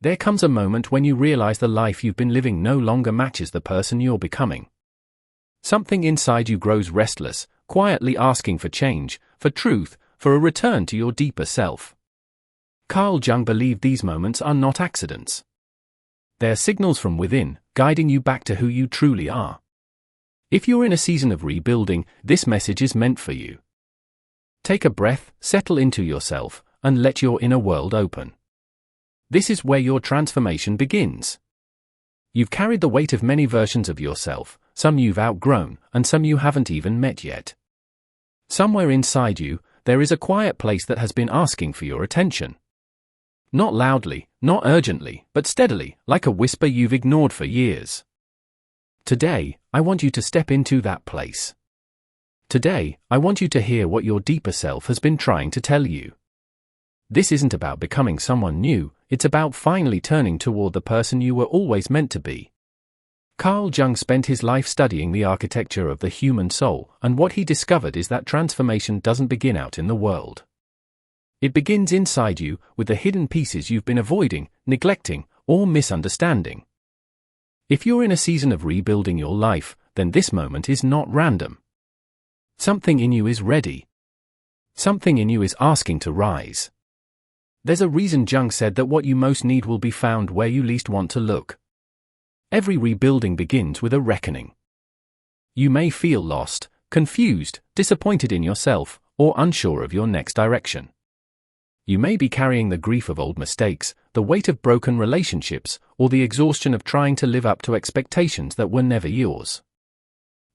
There comes a moment when you realize the life you've been living no longer matches the person you're becoming. Something inside you grows restless, quietly asking for change, for truth, for a return to your deeper self. Carl Jung believed these moments are not accidents. They're signals from within, guiding you back to who you truly are. If you're in a season of rebuilding, this message is meant for you. Take a breath, settle into yourself, and let your inner world open. This is where your transformation begins. You've carried the weight of many versions of yourself, some you've outgrown, and some you haven't even met yet. Somewhere inside you, there is a quiet place that has been asking for your attention. Not loudly, not urgently, but steadily, like a whisper you've ignored for years. Today, I want you to step into that place. Today, I want you to hear what your deeper self has been trying to tell you. This isn't about becoming someone new, it's about finally turning toward the person you were always meant to be. Carl Jung spent his life studying the architecture of the human soul, and what he discovered is that transformation doesn't begin out in the world. It begins inside you, with the hidden pieces you've been avoiding, neglecting, or misunderstanding. If you're in a season of rebuilding your life, then this moment is not random. Something in you is ready. Something in you is asking to rise. There's a reason Jung said that what you most need will be found where you least want to look. Every rebuilding begins with a reckoning. You may feel lost, confused, disappointed in yourself, or unsure of your next direction. You may be carrying the grief of old mistakes, the weight of broken relationships, or the exhaustion of trying to live up to expectations that were never yours.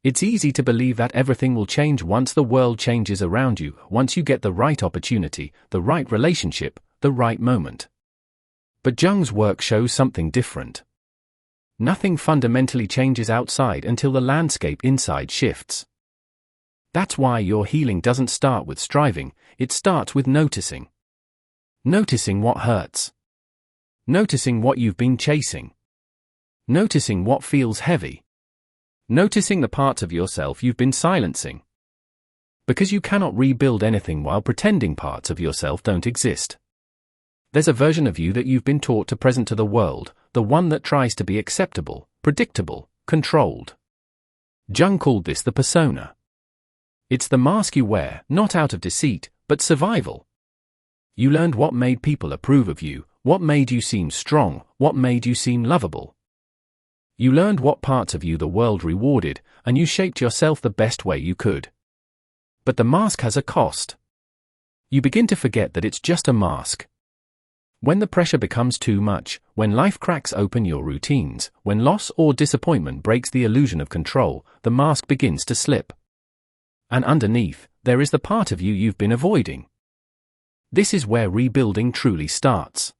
It's easy to believe that everything will change once the world changes around you, once you get the right opportunity, the right relationship, the right moment. But Jung's work shows something different. Nothing fundamentally changes outside until the landscape inside shifts. That's why your healing doesn't start with striving, it starts with noticing. Noticing what hurts. Noticing what you've been chasing. Noticing what feels heavy. Noticing the parts of yourself you've been silencing. Because you cannot rebuild anything while pretending parts of yourself don't exist. There's a version of you that you've been taught to present to the world, the one that tries to be acceptable, predictable, controlled. Jung called this the persona. It's the mask you wear, not out of deceit, but survival. You learned what made people approve of you, what made you seem strong, what made you seem lovable. You learned what parts of you the world rewarded, and you shaped yourself the best way you could. But the mask has a cost. You begin to forget that it's just a mask. When the pressure becomes too much, when life cracks open your routines, when loss or disappointment breaks the illusion of control, the mask begins to slip. And underneath, there is the part of you you've been avoiding. This is where rebuilding truly starts.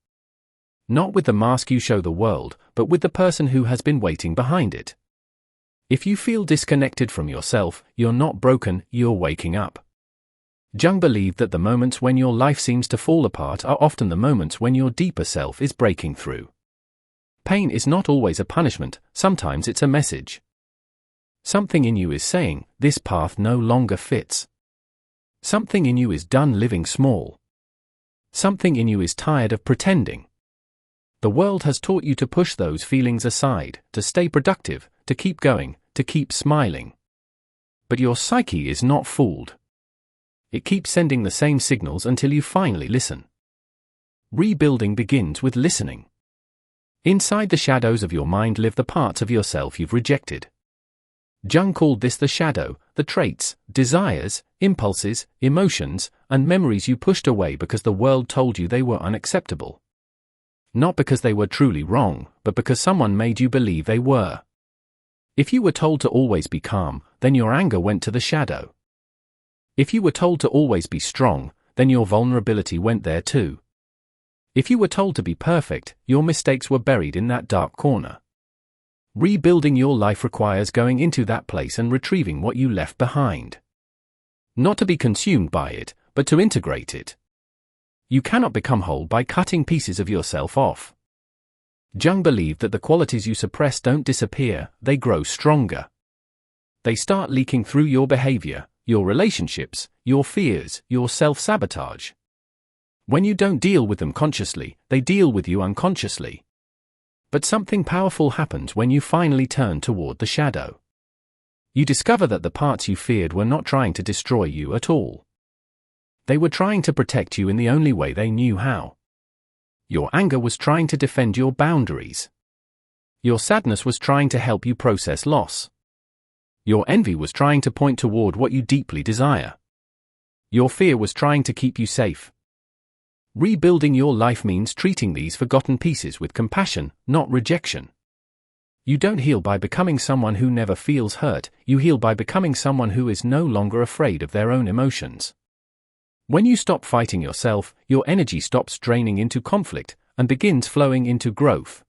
Not with the mask you show the world, but with the person who has been waiting behind it. If you feel disconnected from yourself, you're not broken, you're waking up. Jung believed that the moments when your life seems to fall apart are often the moments when your deeper self is breaking through. Pain is not always a punishment, sometimes it's a message. Something in you is saying, this path no longer fits. Something in you is done living small. Something in you is tired of pretending. The world has taught you to push those feelings aside, to stay productive, to keep going, to keep smiling. But your psyche is not fooled. It keeps sending the same signals until you finally listen. Rebuilding begins with listening. Inside the shadows of your mind live the parts of yourself you've rejected. Jung called this the shadow, the traits, desires, impulses, emotions, and memories you pushed away because the world told you they were unacceptable. Not because they were truly wrong, but because someone made you believe they were. If you were told to always be calm, then your anger went to the shadow. If you were told to always be strong, then your vulnerability went there too. If you were told to be perfect, your mistakes were buried in that dark corner. Rebuilding your life requires going into that place and retrieving what you left behind. Not to be consumed by it, but to integrate it. You cannot become whole by cutting pieces of yourself off. Jung believed that the qualities you suppress don't disappear, they grow stronger. They start leaking through your behavior, your relationships, your fears, your self-sabotage. When you don't deal with them consciously, they deal with you unconsciously. But something powerful happens when you finally turn toward the shadow. You discover that the parts you feared were not trying to destroy you at all. They were trying to protect you in the only way they knew how. Your anger was trying to defend your boundaries. Your sadness was trying to help you process loss. Your envy was trying to point toward what you deeply desire. Your fear was trying to keep you safe. Rebuilding your life means treating these forgotten pieces with compassion, not rejection. You don't heal by becoming someone who never feels hurt, you heal by becoming someone who is no longer afraid of their own emotions. When you stop fighting yourself, your energy stops draining into conflict and begins flowing into growth.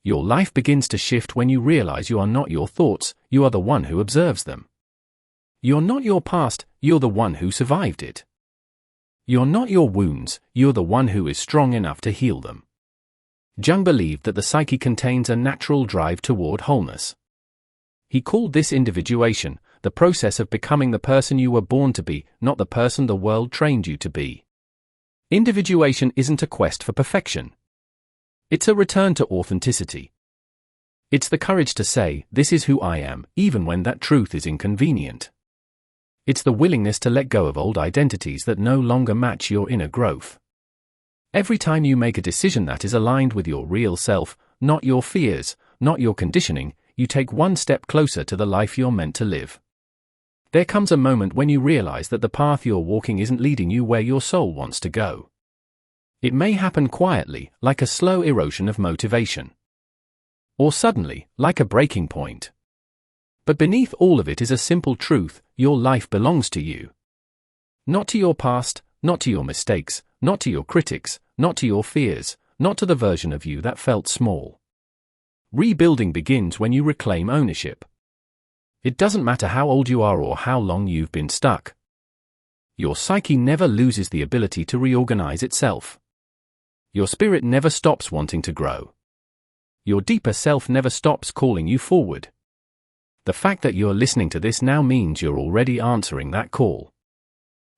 Your life begins to shift when you realize you are not your thoughts, you are the one who observes them. You're not your past, you're the one who survived it. You're not your wounds, you're the one who is strong enough to heal them. Jung believed that the psyche contains a natural drive toward wholeness. He called this individuation, the process of becoming the person you were born to be, not the person the world trained you to be. Individuation isn't a quest for perfection. It's a return to authenticity. It's the courage to say, "This is who I am," even when that truth is inconvenient. It's the willingness to let go of old identities that no longer match your inner growth. Every time you make a decision that is aligned with your real self, not your fears, not your conditioning, you take one step closer to the life you're meant to live. There comes a moment when you realize that the path you're walking isn't leading you where your soul wants to go. It may happen quietly, like a slow erosion of motivation. Or suddenly, like a breaking point. But beneath all of it is a simple truth: your life belongs to you. Not to your past, not to your mistakes, not to your critics, not to your fears, not to the version of you that felt small. Rebuilding begins when you reclaim ownership. It doesn't matter how old you are or how long you've been stuck. Your psyche never loses the ability to reorganize itself. Your spirit never stops wanting to grow. Your deeper self never stops calling you forward. The fact that you're listening to this now means you're already answering that call.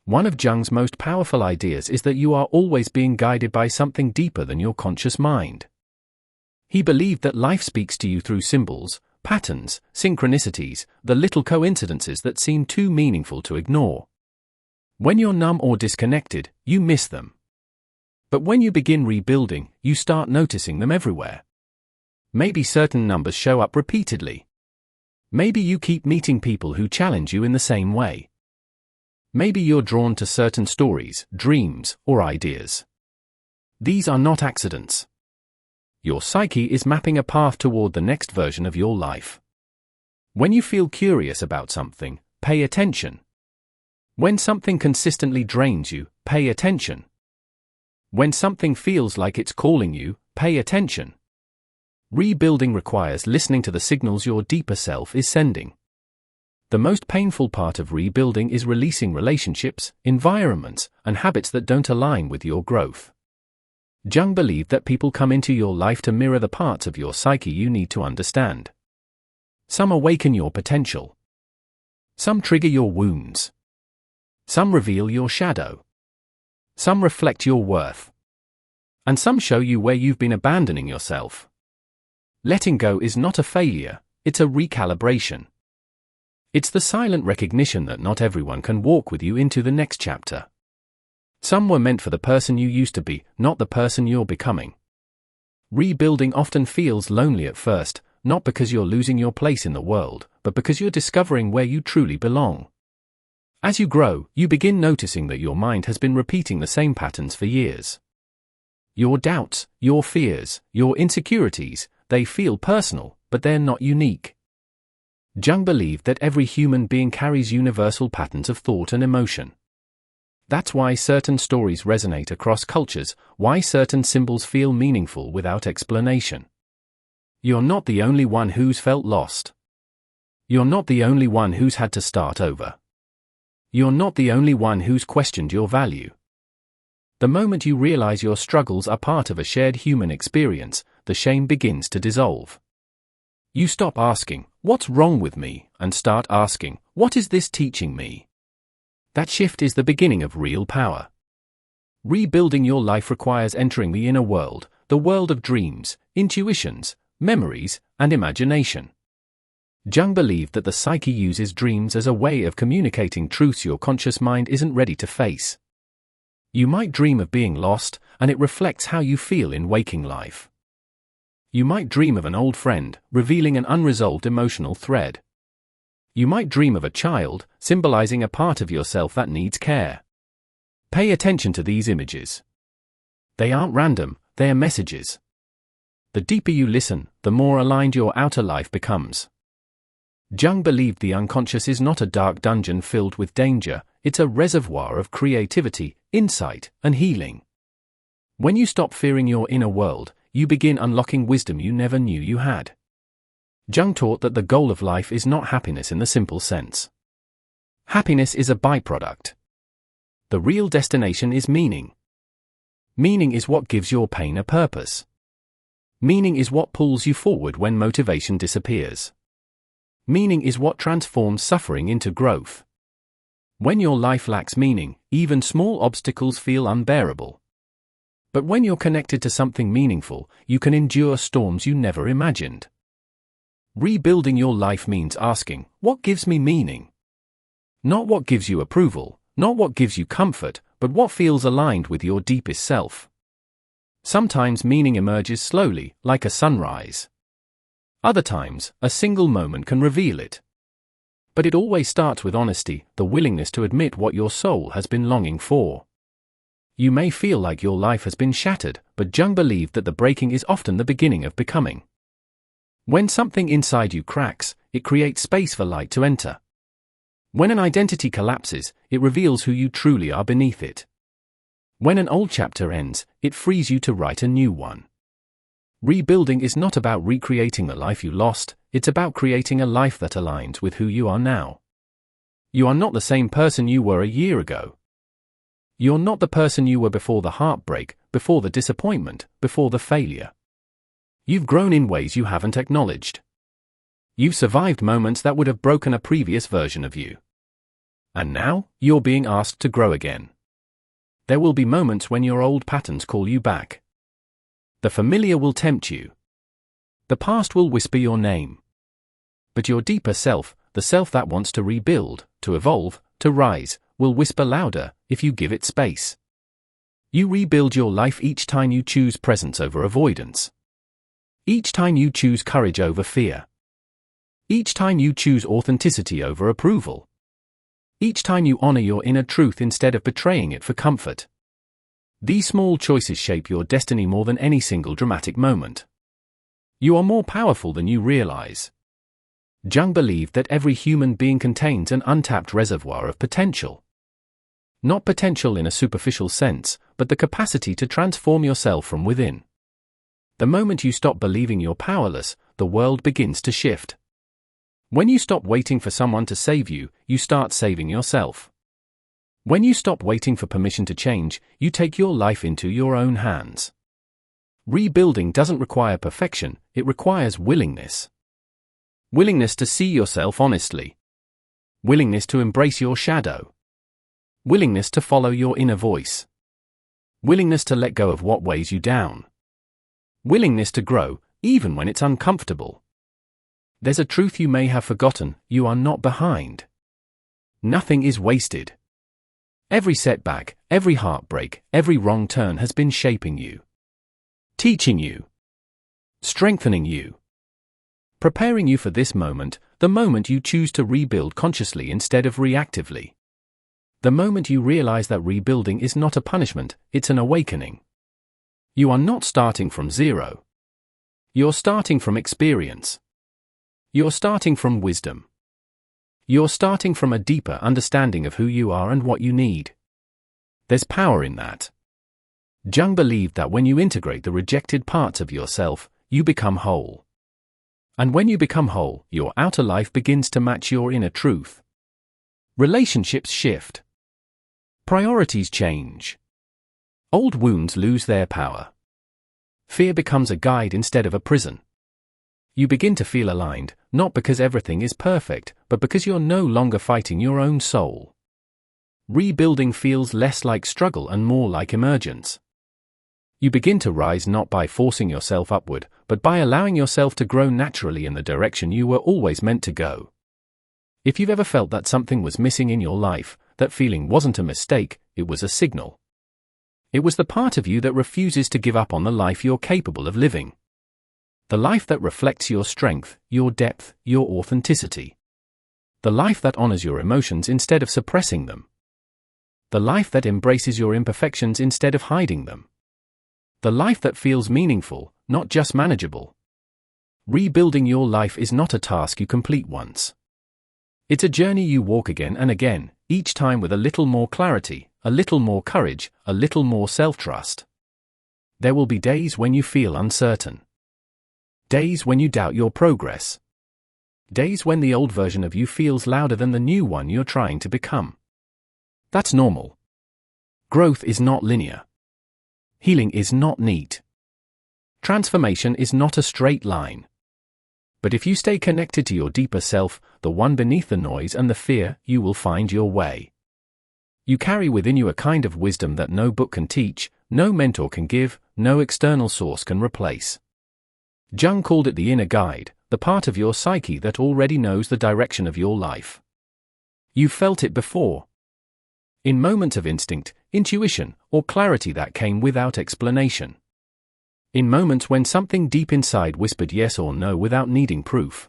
One of Jung's most powerful ideas is that you are always being guided by something deeper than your conscious mind. He believed that life speaks to you through symbols, patterns, synchronicities, the little coincidences that seem too meaningful to ignore. When you're numb or disconnected, you miss them. But when you begin rebuilding, you start noticing them everywhere. Maybe certain numbers show up repeatedly. Maybe you keep meeting people who challenge you in the same way. Maybe you're drawn to certain stories, dreams, or ideas. These are not accidents. Your psyche is mapping a path toward the next version of your life. When you feel curious about something, pay attention. When something consistently drains you, pay attention. When something feels like it's calling you, pay attention. Rebuilding requires listening to the signals your deeper self is sending. The most painful part of rebuilding is releasing relationships, environments, and habits that don't align with your growth. Jung believed that people come into your life to mirror the parts of your psyche you need to understand. Some awaken your potential. Some trigger your wounds. Some reveal your shadow. Some reflect your worth. And some show you where you've been abandoning yourself. Letting go is not a failure, it's a recalibration. It's the silent recognition that not everyone can walk with you into the next chapter. Some were meant for the person you used to be, not the person you're becoming. Rebuilding often feels lonely at first, not because you're losing your place in the world, but because you're discovering where you truly belong. As you grow, you begin noticing that your mind has been repeating the same patterns for years. Your doubts, your fears, your insecurities, they feel personal, but they're not unique. Jung believed that every human being carries universal patterns of thought and emotion. That's why certain stories resonate across cultures, why certain symbols feel meaningful without explanation. You're not the only one who's felt lost. You're not the only one who's had to start over. You're not the only one who's questioned your value. The moment you realize your struggles are part of a shared human experience, the shame begins to dissolve. You stop asking, "What's wrong with me?" and start asking, "What is this teaching me?" That shift is the beginning of real power. Rebuilding your life requires entering the inner world, the world of dreams, intuitions, memories, and imagination. Jung believed that the psyche uses dreams as a way of communicating truths your conscious mind isn't ready to face. You might dream of being lost, and it reflects how you feel in waking life. You might dream of an old friend, revealing an unresolved emotional thread. You might dream of a child, symbolizing a part of yourself that needs care. Pay attention to these images. They aren't random, they are messages. The deeper you listen, the more aligned your outer life becomes. Jung believed the unconscious is not a dark dungeon filled with danger, it's a reservoir of creativity, insight, and healing. When you stop fearing your inner world, you begin unlocking wisdom you never knew you had. Jung taught that the goal of life is not happiness in the simple sense. Happiness is a byproduct. The real destination is meaning. Meaning is what gives your pain a purpose. Meaning is what pulls you forward when motivation disappears. Meaning is what transforms suffering into growth. When your life lacks meaning, even small obstacles feel unbearable. But when you're connected to something meaningful, you can endure storms you never imagined. Rebuilding your life means asking, what gives me meaning? Not what gives you approval, not what gives you comfort, but what feels aligned with your deepest self. Sometimes meaning emerges slowly, like a sunrise. Other times, a single moment can reveal it. But it always starts with honesty, the willingness to admit what your soul has been longing for. You may feel like your life has been shattered, but Jung believed that the breaking is often the beginning of becoming. When something inside you cracks, it creates space for light to enter. When an identity collapses, it reveals who you truly are beneath it. When an old chapter ends, it frees you to write a new one. Rebuilding is not about recreating the life you lost, it's about creating a life that aligns with who you are now. You are not the same person you were a year ago. You're not the person you were before the heartbreak, before the disappointment, before the failure. You've grown in ways you haven't acknowledged. You've survived moments that would have broken a previous version of you. And now, you're being asked to grow again. There will be moments when your old patterns call you back. The familiar will tempt you. The past will whisper your name. But your deeper self, the self that wants to rebuild, to evolve, to rise, will whisper louder if you give it space. You rebuild your life each time you choose presence over avoidance. Each time you choose courage over fear. Each time you choose authenticity over approval. Each time you honor your inner truth instead of betraying it for comfort. These small choices shape your destiny more than any single dramatic moment. You are more powerful than you realize. Jung believed that every human being contains an untapped reservoir of potential. Not potential in a superficial sense, but the capacity to transform yourself from within. The moment you stop believing you're powerless, the world begins to shift. When you stop waiting for someone to save you, you start saving yourself. When you stop waiting for permission to change, you take your life into your own hands. Rebuilding doesn't require perfection, it requires willingness. Willingness to see yourself honestly. Willingness to embrace your shadow. Willingness to follow your inner voice. Willingness to let go of what weighs you down. Willingness to grow, even when it's uncomfortable. There's a truth you may have forgotten, you are not behind. Nothing is wasted. Every setback, every heartbreak, every wrong turn has been shaping you. Teaching you. Strengthening you. Preparing you for this moment, the moment you choose to rebuild consciously instead of reactively. The moment you realize that rebuilding is not a punishment, it's an awakening. You are not starting from zero. You're starting from experience. You're starting from wisdom. You're starting from a deeper understanding of who you are and what you need. There's power in that. Jung believed that when you integrate the rejected parts of yourself, you become whole. And when you become whole, your outer life begins to match your inner truth. Relationships shift. Priorities change. Old wounds lose their power. Fear becomes a guide instead of a prison. You begin to feel aligned, not because everything is perfect, but because you're no longer fighting your own soul. Rebuilding feels less like struggle and more like emergence. You begin to rise not by forcing yourself upward, but by allowing yourself to grow naturally in the direction you were always meant to go. If you've ever felt that something was missing in your life, that feeling wasn't a mistake, it was a signal. It was the part of you that refuses to give up on the life you're capable of living. The life that reflects your strength, your depth, your authenticity. The life that honors your emotions instead of suppressing them. The life that embraces your imperfections instead of hiding them. The life that feels meaningful, not just manageable. Rebuilding your life is not a task you complete once. It's a journey you walk again and again, each time with a little more clarity, a little more courage, a little more self-trust. There will be days when you feel uncertain. Days when you doubt your progress. Days when the old version of you feels louder than the new one you're trying to become. That's normal. Growth is not linear. Healing is not neat. Transformation is not a straight line. But if you stay connected to your deeper self, the one beneath the noise and the fear, you will find your way. You carry within you a kind of wisdom that no book can teach, no mentor can give, no external source can replace. Jung called it the inner guide, the part of your psyche that already knows the direction of your life. You've felt it before. In moments of instinct, intuition, or clarity that came without explanation. In moments when something deep inside whispered yes or no without needing proof.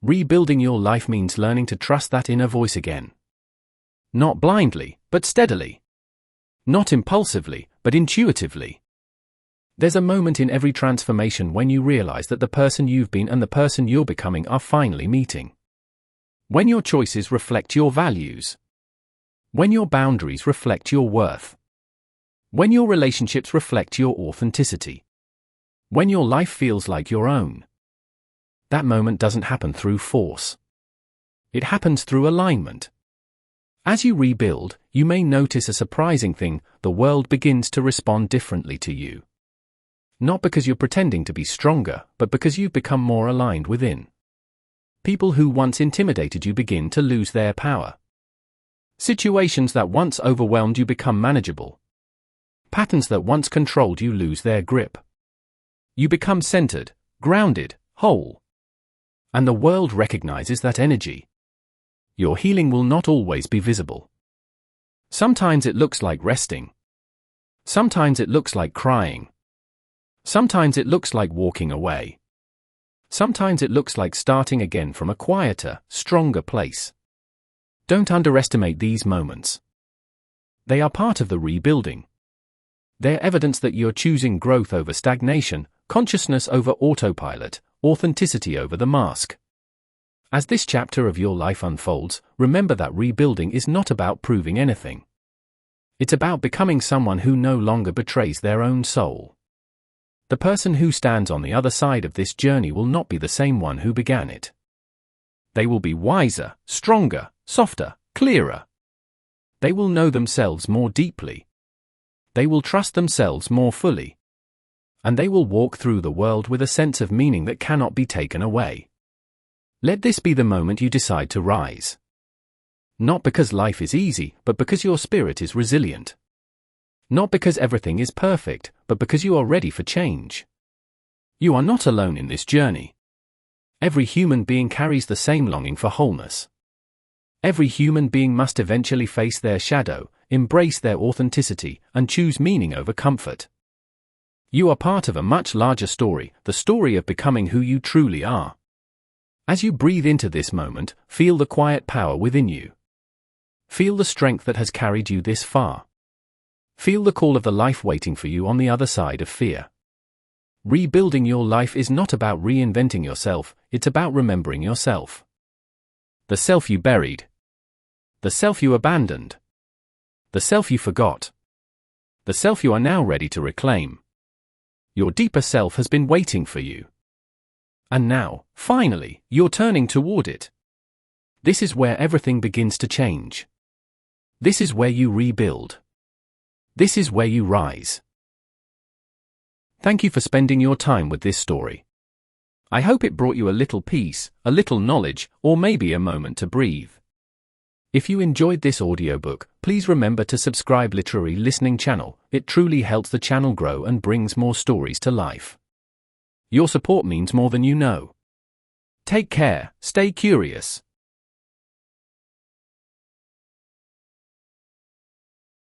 Rebuilding your life means learning to trust that inner voice again. Not blindly, but steadily. Not impulsively, but intuitively. There's a moment in every transformation when you realize that the person you've been and the person you're becoming are finally meeting. When your choices reflect your values. When your boundaries reflect your worth. When your relationships reflect your authenticity. When your life feels like your own. That moment doesn't happen through force. It happens through alignment. As you rebuild, you may notice a surprising thing: the world begins to respond differently to you. Not because you're pretending to be stronger, but because you've become more aligned within. People who once intimidated you begin to lose their power. Situations that once overwhelmed you become manageable. Patterns that once controlled you lose their grip. You become centered, grounded, whole. And the world recognizes that energy. Your healing will not always be visible. Sometimes it looks like resting. Sometimes it looks like crying. Sometimes it looks like walking away. Sometimes it looks like starting again from a quieter, stronger place. Don't underestimate these moments. They are part of the rebuilding. They're evidence that you're choosing growth over stagnation, consciousness over autopilot, authenticity over the mask. As this chapter of your life unfolds, remember that rebuilding is not about proving anything. It's about becoming someone who no longer betrays their own soul. The person who stands on the other side of this journey will not be the same one who began it. They will be wiser, stronger, softer, clearer. They will know themselves more deeply. They will trust themselves more fully. And they will walk through the world with a sense of meaning that cannot be taken away. Let this be the moment you decide to rise. Not because life is easy, but because your spirit is resilient. Not because everything is perfect, but because you are ready for change. You are not alone in this journey. Every human being carries the same longing for wholeness. Every human being must eventually face their shadow, embrace their authenticity, and choose meaning over comfort. You are part of a much larger story, the story of becoming who you truly are. As you breathe into this moment, feel the quiet power within you. Feel the strength that has carried you this far. Feel the call of the life waiting for you on the other side of fear. Rebuilding your life is not about reinventing yourself, it's about remembering yourself. The self you buried. The self you abandoned. The self you forgot. The self you are now ready to reclaim. Your deeper self has been waiting for you. And now, finally, you're turning toward it. This is where everything begins to change. This is where you rebuild. This is where you rise. Thank you for spending your time with this story. I hope it brought you a little peace, a little knowledge, or maybe a moment to breathe. If you enjoyed this audiobook, please remember to subscribe Literary Listening channel. It truly helps the channel grow and brings more stories to life. Your support means more than you know. Take care, stay curious.